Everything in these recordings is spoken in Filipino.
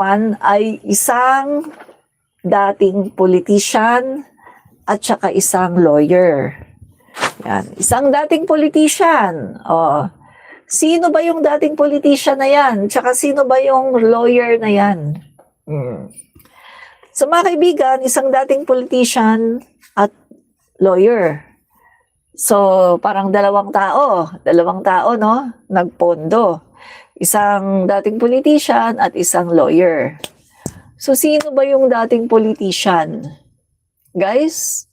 Pan ay isang dating politician at saka isang lawyer. Yan. Isang dating politician. Oh. Sino ba yung dating politician na yan? Tsaka sino ba yung lawyer na yan? So mga kaibigan, isang dating politician at lawyer. So parang dalawang tao, no? Nagpondo. Isang dating politician at isang lawyer. So sino ba yung dating politician? Guys,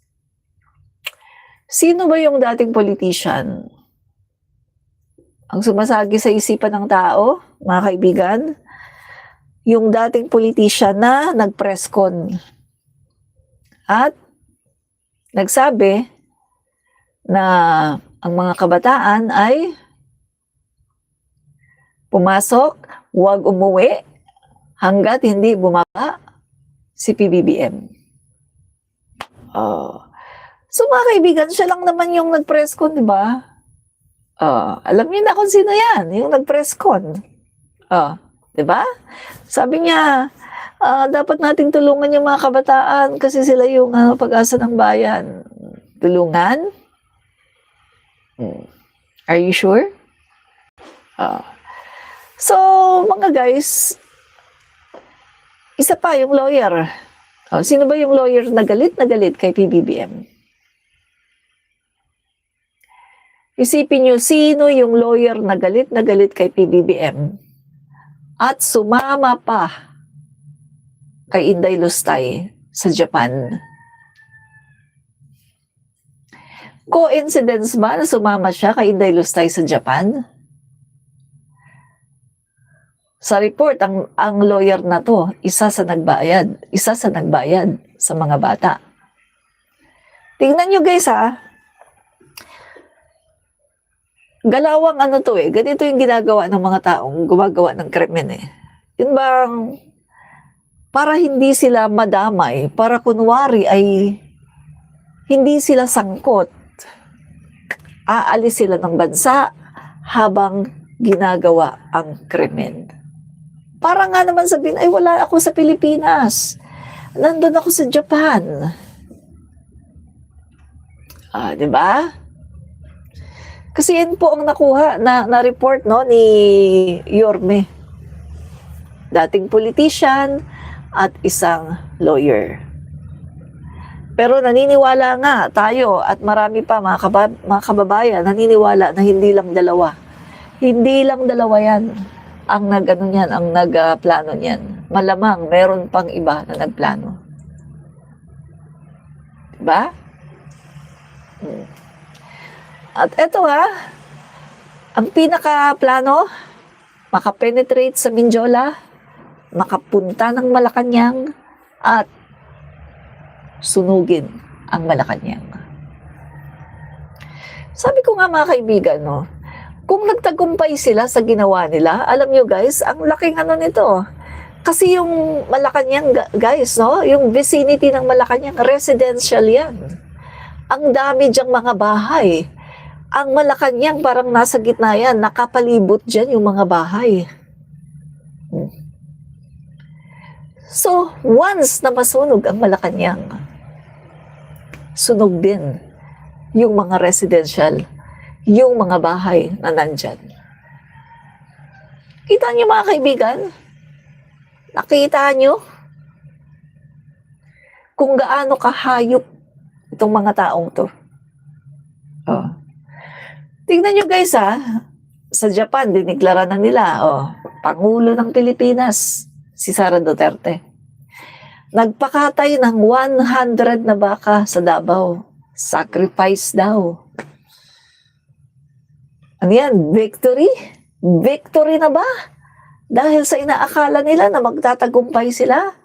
sino ba yung dating politician? Ang sumasagi sa isipan ng tao, mga kaibigan, yung dating politician na nag-press con at nagsabi na ang mga kabataan ay pumasok, huwag umuwi hanggat hindi bumaba si PBBM. So mga kaibigan, siya lang naman yung nag-press con, di ba? Alam niyo na kung sino yan, yung nag-press con. Di ba? Sabi niya, dapat nating tulungan yung mga kabataan kasi sila yung pag-asa ng bayan. Tulungan? Are you sure? So, mga guys, isa pa yung lawyer. Sino ba yung lawyer na galit kay PBBM? Isipin nyo, sino yung lawyer na galit kay PBBM at sumama pa kay Inday Lustay sa Japan? Coincidence ba na sumama siya kay Inday Lustay sa Japan? Sa report, ang lawyer na to, isa sa nagbayad sa mga bata. Tingnan nyo guys galawang ganito yung ginagawa ng mga taong gumagawa ng krimen Yun bang para hindi sila madamay, para kunwari ay hindi sila sangkot, aalis sila ng bansa habang ginagawa ang krimen. Para nga naman sabihin, ay wala ako sa Pilipinas. Nandun ako sa Japan. Di ba? Kasi yan po ang nakuha na report ni Yorme. Dating politician at isang lawyer. Pero naniniwala nga tayo at marami pa mga kababayan naniniwala na hindi lang dalawa. Hindi lang dalawa yan ang nagplano niyan. Malamang meron pang iba na nagplano. Diba? At eto ang pinaka-plano, makapenetrate sa Mindiola, makapunta ng Malacanang, at sunugin ang Malacanang. Sabi ko nga mga kaibigan, kung nagtagumpay sila sa ginawa nila, alam nyo guys, ang laking nito. Kasi yung Malacanang, guys, yung vicinity ng Malacanang, residential yan. Ang dami diyang mga bahay. Ang Malacanang parang nasa gitna yan, nakapalibot dyan yung mga bahay. So, once na masunog ang Malacanang, sunog din yung mga residential, yung mga bahay na nandyan. Kita niyo mga kaibigan? Nakita niyo kung gaano kahayop itong mga taong to. Tingnan nyo guys sa Japan, diniklara na nila, Pangulo ng Pilipinas, si Sara Duterte. Nagpakatay ng 100 na baka sa Davao. Sacrifice daw. Ano yan? Victory? Victory na ba? Dahil sa inaakala nila na magtatagumpay sila.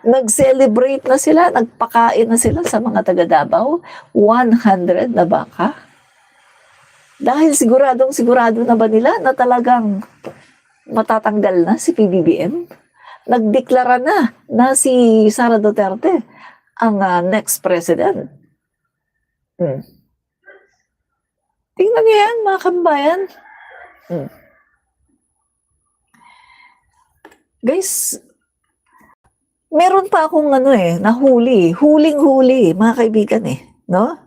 Nag-celebrate na sila, nagpakain na sila sa mga taga Davao. 100 na baka. Dahil sigurado na ba nila na talagang matatanggal na si PBBM? Nagdeklara na si Sara Duterte ang next president. Tingnan niyo yan, mga kabayan. Guys, Meron pa akong nahuli, huling-huli, mga kaibigan no?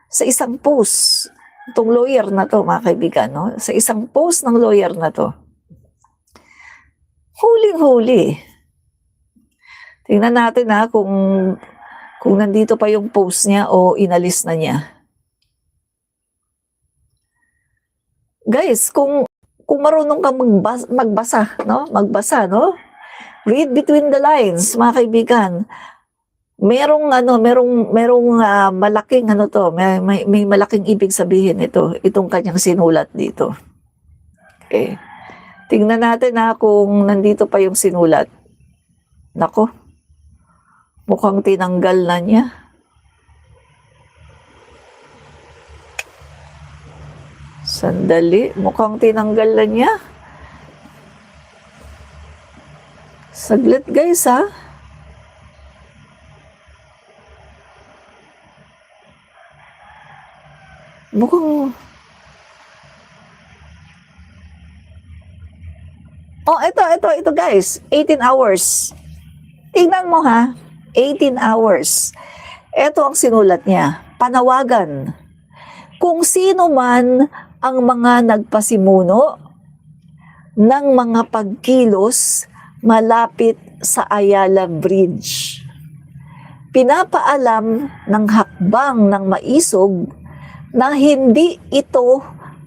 Sa isang post, itong lawyer na to, mga kaibigan, no? Sa isang post ng lawyer na to, huling-huli. Tingnan natin kung nandito pa yung post niya o inalis na niya. Guys, kung marunong kang magbasa, no? Read between the lines, mga kaibigan. Merong malaking may malaking ibig sabihin itong kanyang sinulat dito. Okay. Tingnan natin kung nandito pa yung sinulat. Nako. Mukhang tinanggal na niya. Sandali, mukhang tinanggal na niya. Saglit guys Mukhang... Oh, ito guys. 18 hours. Tingnan mo 18 hours. Ito ang sinulat niya. Panawagan. Kung sino man ang mga nagpasimuno ng mga pagkilos malapit sa Ayala Bridge. Pinapaalam ng hakbang ng maisog na hindi ito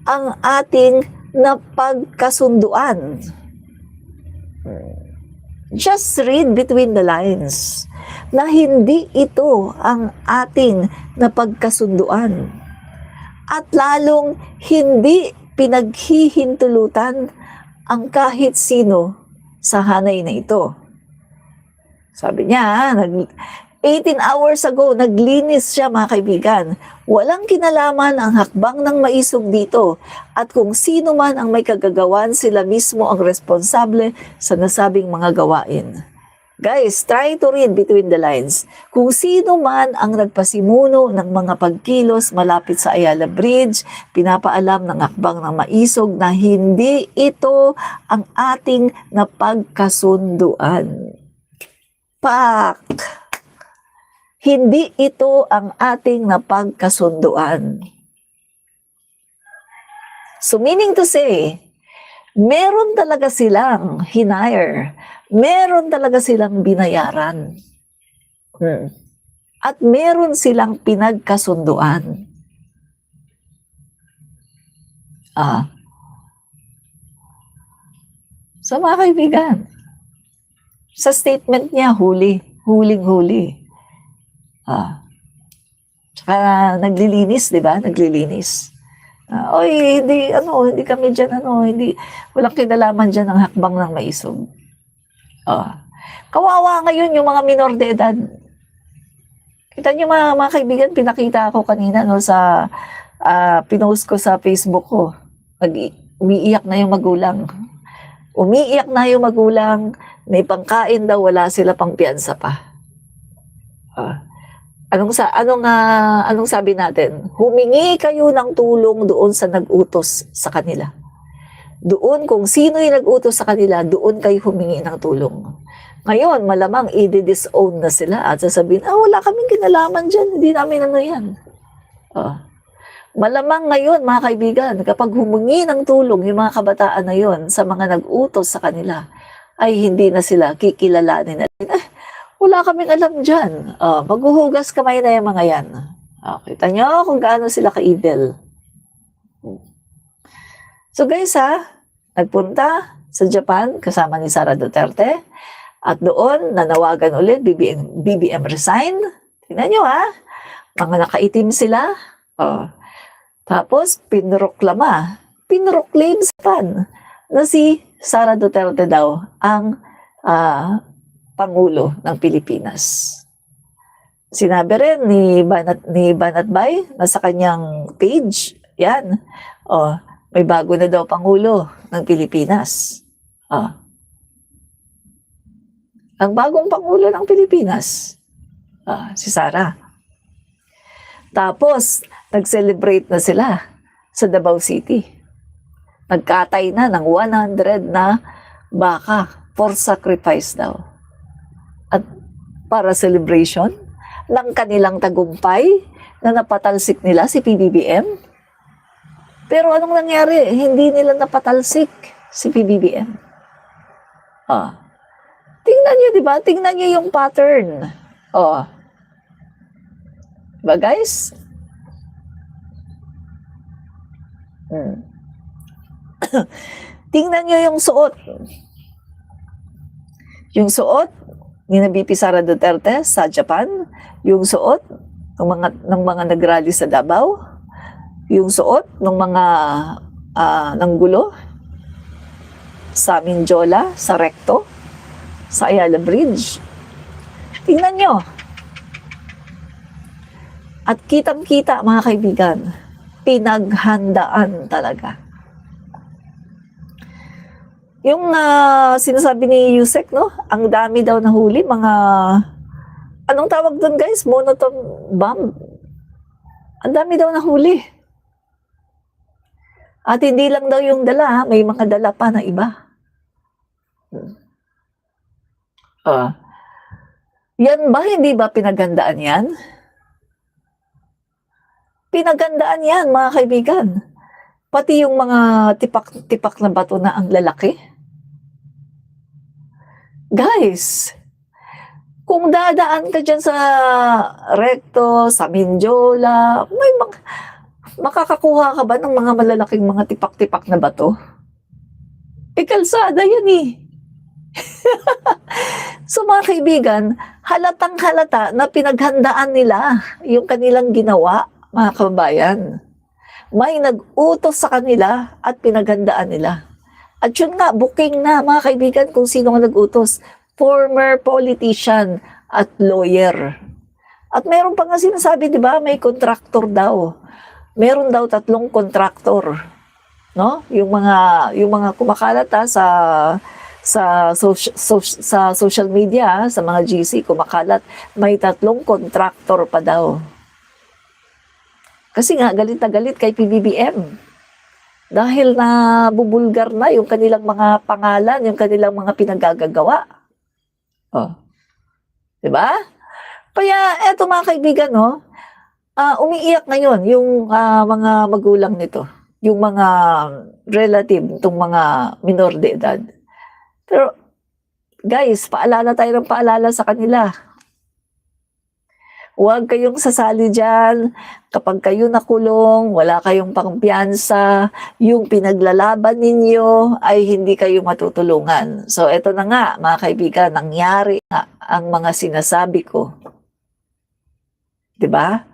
ang ating napagkasunduan. Just read between the lines na hindi ito ang ating napagkasunduan. At lalong hindi pinaghihintulutan ang kahit sino sa hanay na ito. Sabi niya, 18 hours ago, naglinis siya mga kaibigan. Walang kinalaman ang hakbang ng maisog dito at kung sino man ang may kagagawan, sila mismo ang responsable sa nasabing mga gawain. Guys, try to read between the lines. Kung sino man ang nagpasimuno ng mga pagkilos malapit sa Ayala Bridge, pinapaalam ng hakbang ng maisog na hindi ito ang ating napagkasunduan. Hindi ito ang ating napagkasunduan. So meaning to say, meron talaga silang hinire. Meron talaga silang binayaran. At meron silang pinagkasunduan. So mga kaibigan, sa statement niya, huling-huli. Tsaka naglilinis, di ba? Naglilinis. Hindi kami dyan, walang kinalaman dyan ang hakbang ng maisog. Kawawa ngayon yung mga minor de edad. Kita niyo mga kaibigan, pinakita ako kanina sa pinost ko sa Facebook ko. Umiiyak na yung magulang. May pangkain daw, wala sila pang piyansa pa. Anong sabi natin? Humingi kayo ng tulong doon sa nag-utos sa kanila. Doon, kung sino yung nag-utos sa kanila, doon kayo humingi ng tulong. Ngayon, malamang i-disown na sila at sasabihin, wala kaming kinalaman dyan, hindi namin yan. Malamang ngayon, mga kaibigan, kapag humingi ng tulong yung mga kabataan na yon sa mga nag-utos sa kanila, ay hindi na sila kikilalanin natin. Wala kaming alam dyan. Maghuhugas kamay na yung mga yan. Kita nyo kung gaano sila ka-evil. So guys nagpunta sa Japan kasama ni Sara Duterte at doon nanawagan ulit BBM resign. Tingnan nyo mga nakaitim sila. Tapos pinroklame sa Japan na si Sara Duterte daw ang Pangulo ng Pilipinas. Sinabi rin ni Banat Bay na sa kanyang page, yan, may bago na daw Pangulo ng Pilipinas. Ang bagong Pangulo ng Pilipinas, si Sara. Tapos, nag-celebrate na sila sa Davao City. Nagkatay na ng 100 na baka for sacrifice daw. At para celebration ng kanilang tagumpay na napatalsik nila si PBBM. Pero anong nangyari? Hindi nila napatalsik si PBBM. Tingnan nyo, di ba? Tingnan nyo yung pattern. Diba, guys? Tingnan nyo yung suot. Yung suot ni VP Sara Duterte sa Japan, yung suot ng mga nagrally sa Davao, yung suot ng mga nanggulo sa Mindiola, sa Recto, sa Ayala Bridge. Tingnan nyo. At kitang-kita, mga kaibigan, pinaghandaan talaga. Yung sinasabi ni Yusek, no? Ang dami daw nahuli, mga... Anong tawag doon, guys? Monotone bomb. Ang dami daw nahuli. At hindi lang daw yung dala, may mga dala pa na iba. Yan ba? Hindi ba pinagandaan yan? Pinagandaan yan, mga kaibigan. Pati yung mga tipak na bato na ang lalaki. Guys, kung dadaan ka dyan sa Recto, sa Mindiola, makakakuha ka ba ng mga malalaking mga tipak-tipak na bato? Kalsada yan eh. So mga kaibigan, halatang halata na pinaghandaan nila yung kanilang ginawa, mga kababayan. May nag-utos sa kanila at pinaghandaan nila. At yun nga, booking na, mga kaibigan, kung sino ang nag-utos. Former politician at lawyer. At meron pa nga sinasabi, di ba, may contractor daw. Meron daw 3 contractor. No? Yung mga kumakalat sa social media, sa mga GC, kumakalat, may 3 contractor pa daw. Kasi nga, galit na galit kay PBBM. Dahil na bubulgar na yung kanilang mga pangalan, yung kanilang mga pinagagagawa. Diba? Kaya eto mga kaibigan, no, umiiyak ngayon yung mga magulang nito. Yung mga relative, itong mga minor de edad. Pero, guys, paalala tayo ng paalala sa kanila. Huwag kayong sasali dyan. Kapag kayo nakulong, wala kayong pangpiyansa, yung pinaglalaban ninyo ay hindi kayo matutulungan. So, eto na nga, mga kaibigan, nangyari nga ang mga sinasabi ko. Diba?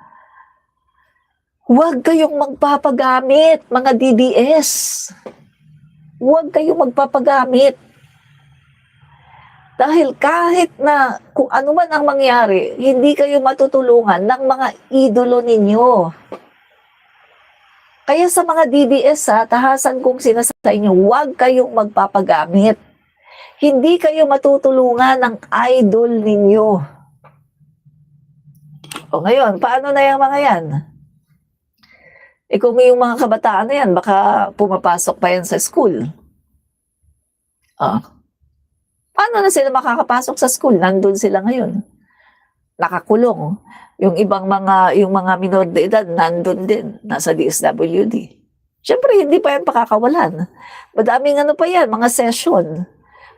Huwag kayong magpapagamit, mga DDS. Huwag kayong magpapagamit. Dahil kahit na kung ano man ang mangyari, hindi kayo matutulungan ng mga idolo ninyo. Kaya sa mga DDS, tahasan kong sinasabi sa inyo, huwag kayong magpapagamit. Hindi kayo matutulungan ng idol ninyo. O ngayon, paano na yung mga yan? Kung yung mga kabataan na yan, baka pumapasok pa yan sa school. Paano na sila makakapasok sa school? Nandun sila ngayon. Nakakulong. Yung mga minor de edad, nandun din. Nasa DSWD. Siyempre, hindi pa yan pakakawalan. Madaming pa yan, mga session.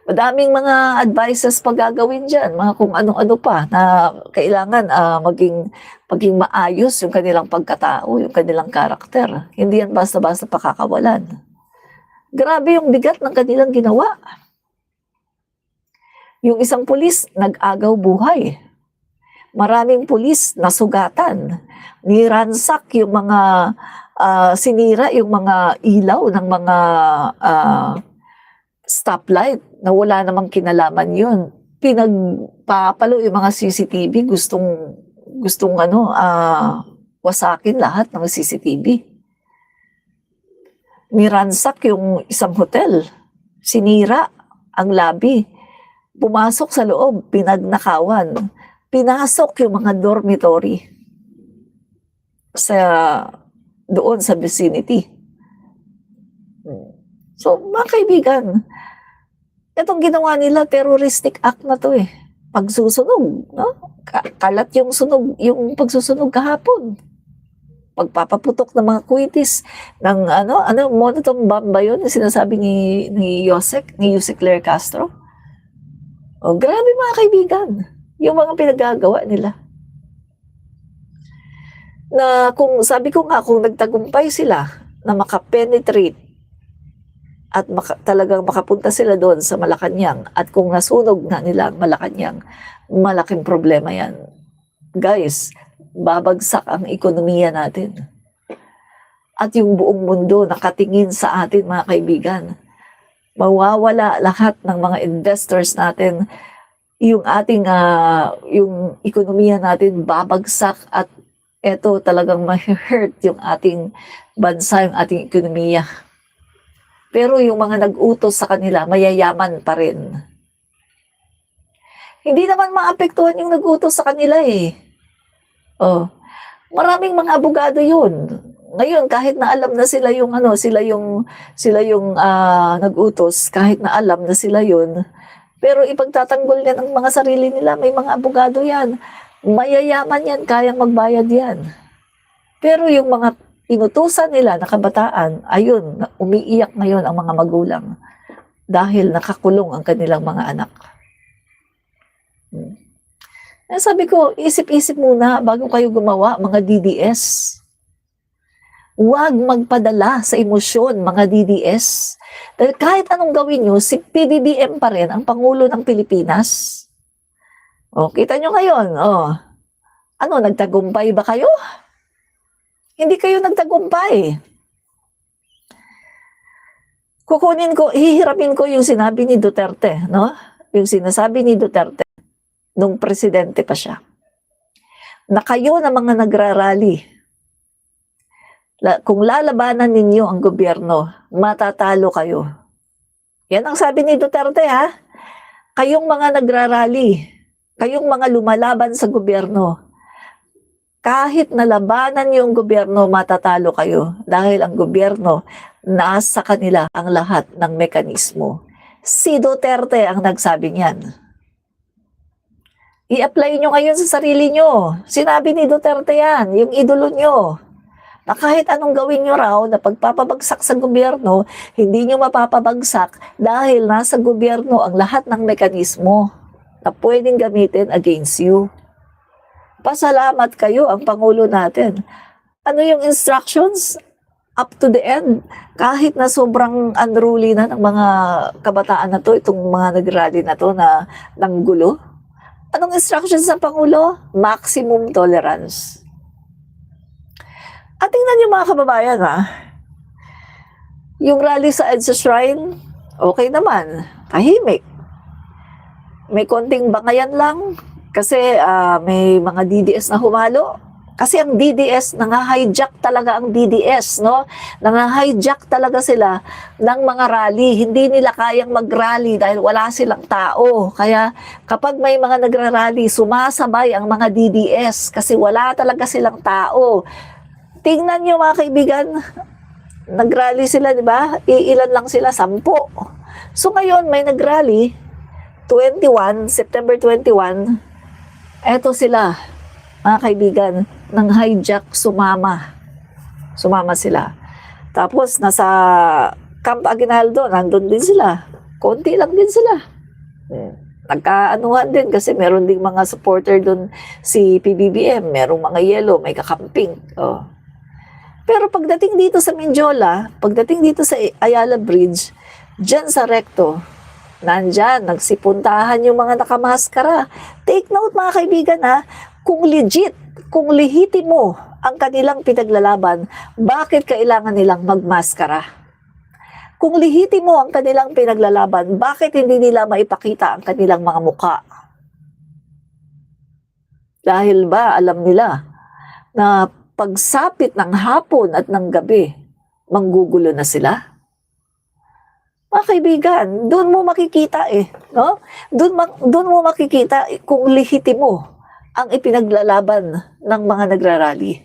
Madaming mga advices pa gagawin dyan. Mga kung ano-ano pa na kailangan maging maayos yung kanilang pagkatao, yung kanilang karakter. Hindi yan basta-basta pakakawalan. Grabe yung bigat ng kanilang ginawa. Yung isang pulis, nag-agaw buhay. Maraming pulis nasugatan. Niransak yung mga sinira yung mga ilaw ng mga stoplight na wala namang kinalaman yun. Pinagpapalo yung mga CCTV, gustong wasakin lahat ng CCTV. Niransak yung isang hotel. Sinira ang lobby. Pumasok sa loob, pinagnakawan. Pinasok yung mga dormitory doon sa vicinity. So, mga kaibigan, itong ginawa nila, terroristic act na to eh. pagsusunog, no? Kalat yung sunog, yung pagsusunog kahapon. Pagpapaputok ng mga kwitis ng monotone bomb ba yun? Yung sinasabi ni Yusek Claire Castro. O, grabe mga kaibigan. Yung mga pinagagawa nila. Na sabi ko nga, kung nagtagumpay sila na makapenetrate at talagang makapunta sila doon sa Malacanang at kung nasunog na nila ang Malacanang, malaking problema yan. Guys, babagsak ang ekonomiya natin. At yung buong mundo nakatingin sa atin, mga kaibigan. Mawawala lahat ng mga investors natin. Yung ating, yung ekonomiya natin babagsak at eto talagang ma-hurt yung ating bansa, yung ating ekonomiya. Pero yung mga nag-utos sa kanila, mayayaman pa rin. Hindi naman maapektuhan yung nag-utos sa kanila eh. Oh, maraming mga abogado yun. Ngayon, kahit na alam na sila yung nag-utos, kahit na alam na sila yun, pero ipagtatanggol yan ang mga sarili nila, may mga abogado yan. Mayayaman yan, kayang magbayad yan. Pero yung mga inutusan nila na kabataan, ayun, umiiyak ngayon ang mga magulang dahil nakakulong ang kanilang mga anak. Sabi ko, isip-isip muna bago kayo gumawa, mga DDS. Huwag magpadala sa emosyon, mga DDS. Dahil kahit anong gawin nyo, si PBBM pa rin ang Pangulo ng Pilipinas. O, kita nyo ngayon, nagtagumpay ba kayo? Hindi kayo nagtagumpay. Hihirapin ko yung sinabi ni Duterte, no? Yung sinasabi ni Duterte nung presidente pa siya. Na kayo na mga nagrarally, kung lalabanan ninyo ang gobyerno, matatalo kayo. Yan ang sabi ni Duterte, ha? Kayong mga nagrarally, kayong mga lumalaban sa gobyerno, kahit nalabanan niyo ang gobyerno, matatalo kayo. Dahil ang gobyerno, nasa kanila ang lahat ng mekanismo. Si Duterte ang nagsabi niyan. I-apply nyo ngayon sa sarili nyo. Sinabi ni Duterte yan, yung idolo nyo. Na kahit anong gawin nyo raw na pagpapabagsak sa gobyerno, hindi nyo mapapabagsak dahil nasa gobyerno ang lahat ng mekanismo na pwedeng gamitin against you. Pasalamat kayo ang Pangulo natin. Ano yung instructions? Up to the end. Kahit na sobrang unruly na ng mga kabataan na to, itong mga nag-rally na to na nanggulo. Anong instructions ng Pangulo? Maximum tolerance. At tingnan niyo mga kababayan, yung rally sa EDSA Shrine, okay naman, tahimik. May konting bangayan lang kasi may mga DDS na humalo. Kasi ang DDS, nanga-hijack talaga ang DDS, no? Nanga-hijack talaga sila ng mga rally. Hindi nila kayang mag-rally dahil wala silang tao. Kaya kapag may mga nagra-rally, sumasabay ang mga DDS kasi wala talaga silang tao. Tingnan nyo mga kaibigan, nag-rally sila, di ba? Ilan lang sila, 10. So ngayon, may nag-rally, September 21, eto sila, mga kaibigan, ng hijack, sumama sila. Tapos, nasa Camp Aguinaldo, nandun din sila. Konti lang din sila. Nagkaanuhan din kasi meron ding mga supporter dun si PBBM, merong mga yellow, may kakamping. Oh. Pero pagdating dito sa Mindiola, pagdating dito sa Ayala Bridge, dyan sa Recto, nandyan, nagsipuntahan yung mga nakamaskara. Take note mga kaibigan kung legit, kung lehitimo ang kanilang pinaglalaban, bakit kailangan nilang magmaskara? Kung lehitimo ang kanilang pinaglalaban, bakit hindi nila maipakita ang kanilang mga muka? Dahil ba alam nila na pagsapit ng hapon at ng gabi, manggugulo na sila? Mga kaibigan, doon mo makikita no? Doon mo makikita kung lehitimo ang ipinaglalaban ng mga nagrarally.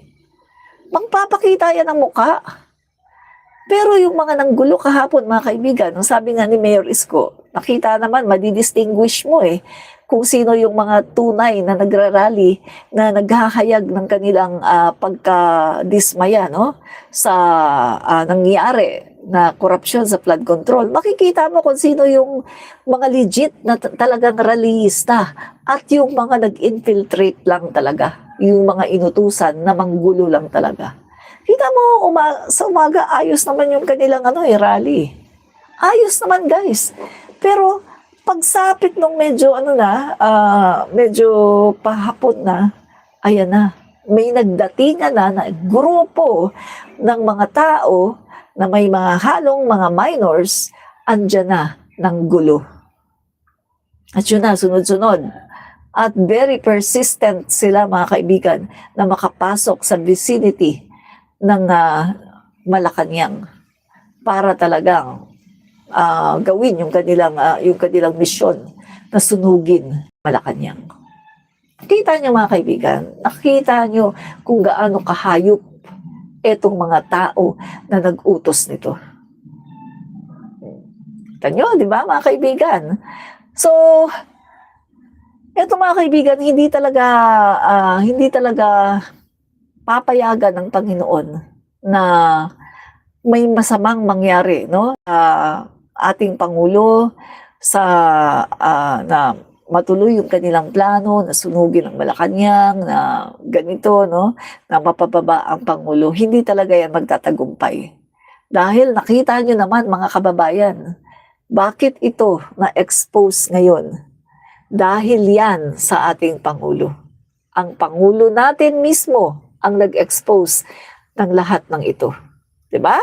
Magpapakita yan ng muka. Pero yung mga nanggulo kahapon, mga kaibigan, ang sabi nga ni Mayor Isko, nakita naman, madidistinguish mo kung sino yung mga tunay na nagrarally na naghahayag ng kanilang pagkadismaya, no, sa nangyari na korupsyon sa flood control. Makikita mo kung sino yung mga legit na talagang rallyista at yung mga nag-infiltrate lang talaga, yung mga inutusan na manggulo lang talaga. Kita mo, sa umaga, ayos naman yung kanilang rally. Ayos naman, guys. Pero pagsapit nung medyo medyo pahapon na, ayan na, may nagdatingan na grupo ng mga tao na may mga halong mga minors, andyan na ng gulo. At yun na, sunod-sunod. At very persistent sila, mga kaibigan, na makapasok sa vicinity ng Malacanang para talagang gawin yung kanilang misyon na sunugin Malacanang. Kita niyo, mga kaibigan, nakita niyo kung gaano kahayop etong mga tao na nag-utos nito. Kita niyo, di ba, mga kaibigan? So, eto, mga kaibigan, hindi talaga papayagan ng Panginoon na may masamang mangyari, no, ating Pangulo na matuloy yung kanilang plano na sunugin ang Malacanang, na ganito, no, na mapababa ang Pangulo. Hindi talaga yan magtatagumpay. Dahil nakita nyo naman, mga kababayan, bakit ito na-expose ngayon? Dahil yan sa ating Pangulo. Ang Pangulo natin mismo ang nag-expose ng lahat ng ito. Diba?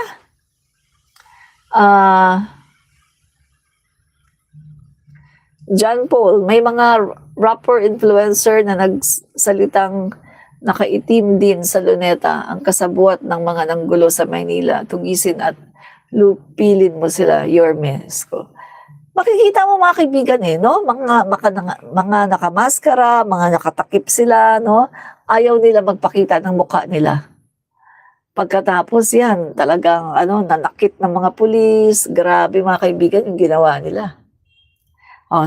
John Paul, may mga rapper influencer na nagsalitang nakaitim din sa Luneta, ang kasabuat ng mga nanggulo sa Maynila. Tugisin at lupilin mo sila, Yorme. Makikita mo, mga kaibigan, no? Mga nakamaskara, mga nakatakip sila, no? Ayaw nila magpakita ng mukha nila. Pagkatapos yan, talagang nanakit ng mga pulis. Grabe, mga kaibigan, yung ginawa nila.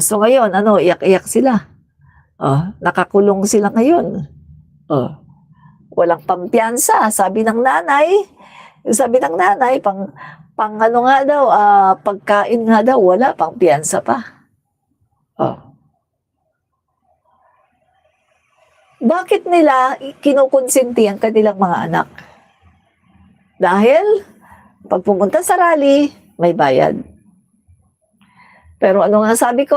So ngayon, iyak-iyak sila. Nakakulong sila ngayon. Walang pampiyansa, sabi ng nanay. Sabi ng nanay, pagkain nga daw, wala, pampiyansa pa. Bakit nila kinukonsinti ang kanilang mga anak? Dahil pag pumunta sa rally, may bayad. Pero ano nga sabi ko?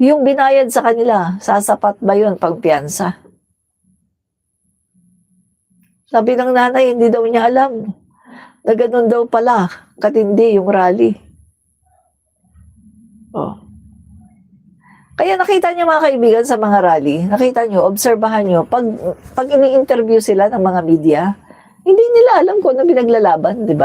Yung binayad sa kanila, sasapat ba yun pang piyansa? Sabi ng nanay, hindi daw niya alam na ganun daw pala katindi yung rally. Kaya nakita niyo, mga kaibigan, sa mga rally, nakita niyo, obserbahan niyo, pag ini-interview sila ng mga media, hindi nila alam kung ano pinaglalaban, di ba?